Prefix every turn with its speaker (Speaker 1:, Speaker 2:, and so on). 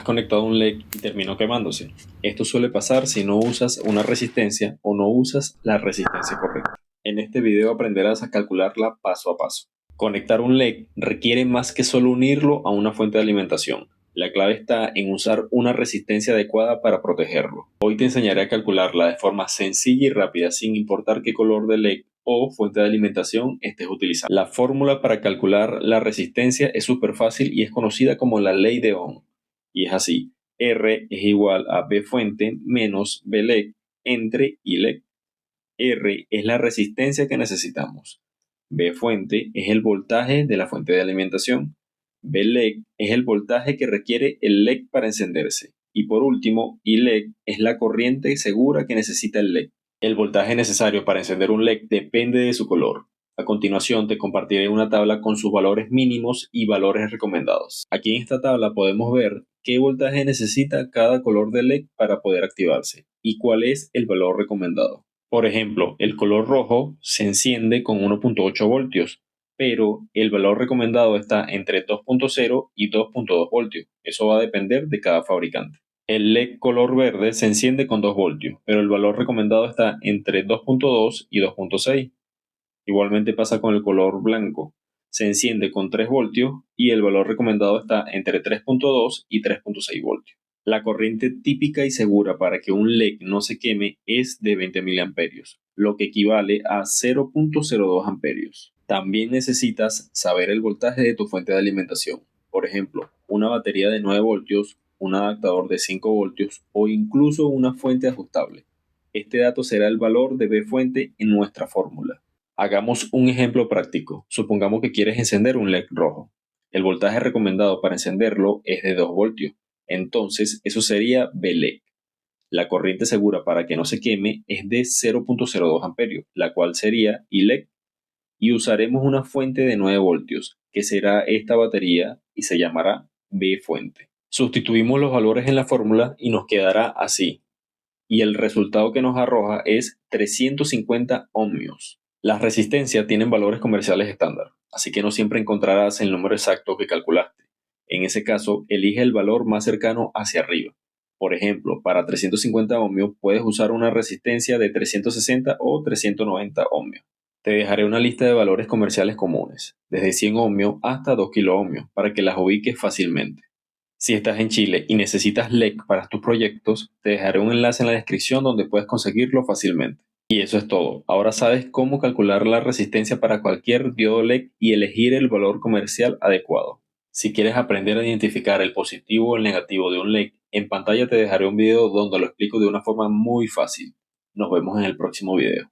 Speaker 1: conectado un LED y terminó quemándose. Esto suele pasar si no usas una resistencia o no usas la resistencia correcta. En este video aprenderás a calcularla paso a paso. Conectar un LED requiere más que solo unirlo a una fuente de alimentación. La clave está en usar una resistencia adecuada para protegerlo. Hoy te enseñaré a calcularla de forma sencilla y rápida sin importar qué color de LED o fuente de alimentación estés utilizando. La fórmula para calcular la resistencia es súper fácil y es conocida como la ley de Ohm. Y es así: R es igual a B fuente menos B LED entre I LED. R es la resistencia que necesitamos. B fuente es el voltaje de la fuente de alimentación. B LED es el voltaje que requiere el LED para encenderse. Y por último, I LED es la corriente segura que necesita el LED. El voltaje necesario para encender un LED depende de su color. A continuación te compartiré una tabla con sus valores mínimos y valores recomendados. Aquí en esta tabla podemos ver qué voltaje necesita cada color de LED para poder activarse y cuál es el valor recomendado. Por ejemplo, el color rojo se enciende con 1.8 voltios, pero el valor recomendado está entre 2.0 y 2.2 voltios. Eso va a depender de cada fabricante. El LED color verde se enciende con 2 voltios, pero el valor recomendado está entre 2.2 y 2.6. Igualmente pasa con el color blanco. Se enciende con 3 voltios y el valor recomendado está entre 3.2 y 3.6 voltios. La corriente típica y segura para que un LED no se queme es de 20 mA, lo que equivale a 0.02 amperios. También necesitas saber el voltaje de tu fuente de alimentación. Por ejemplo, una batería de 9 voltios, un adaptador de 5 voltios o incluso una fuente ajustable. Este dato será el valor de B fuente en nuestra fórmula. Hagamos un ejemplo práctico. Supongamos que quieres encender un LED rojo. El voltaje recomendado para encenderlo es de 2 voltios. Entonces, eso sería B LED. La corriente segura para que no se queme es de 0.02 amperios, la cual sería I LED. Y usaremos una fuente de 9 voltios, que será esta batería y se llamará B fuente. Sustituimos los valores en la fórmula y nos quedará así. Y el resultado que nos arroja es 350 ohmios. Las resistencias tienen valores comerciales estándar, así que no siempre encontrarás el número exacto que calculaste. En ese caso, elige el valor más cercano hacia arriba. Por ejemplo, para 350 ohmios puedes usar una resistencia de 360 o 390 ohmios. Te dejaré una lista de valores comerciales comunes, desde 100 ohmios hasta 2 kiloohmios, para que las ubiques fácilmente. Si estás en Chile y necesitas LED para tus proyectos, te dejaré un enlace en la descripción donde puedes conseguirlo fácilmente. Y eso es todo. Ahora sabes cómo calcular la resistencia para cualquier diodo LED y elegir el valor comercial adecuado. Si quieres aprender a identificar el positivo o el negativo de un LED, en pantalla te dejaré un video donde lo explico de una forma muy fácil. Nos vemos en el próximo video.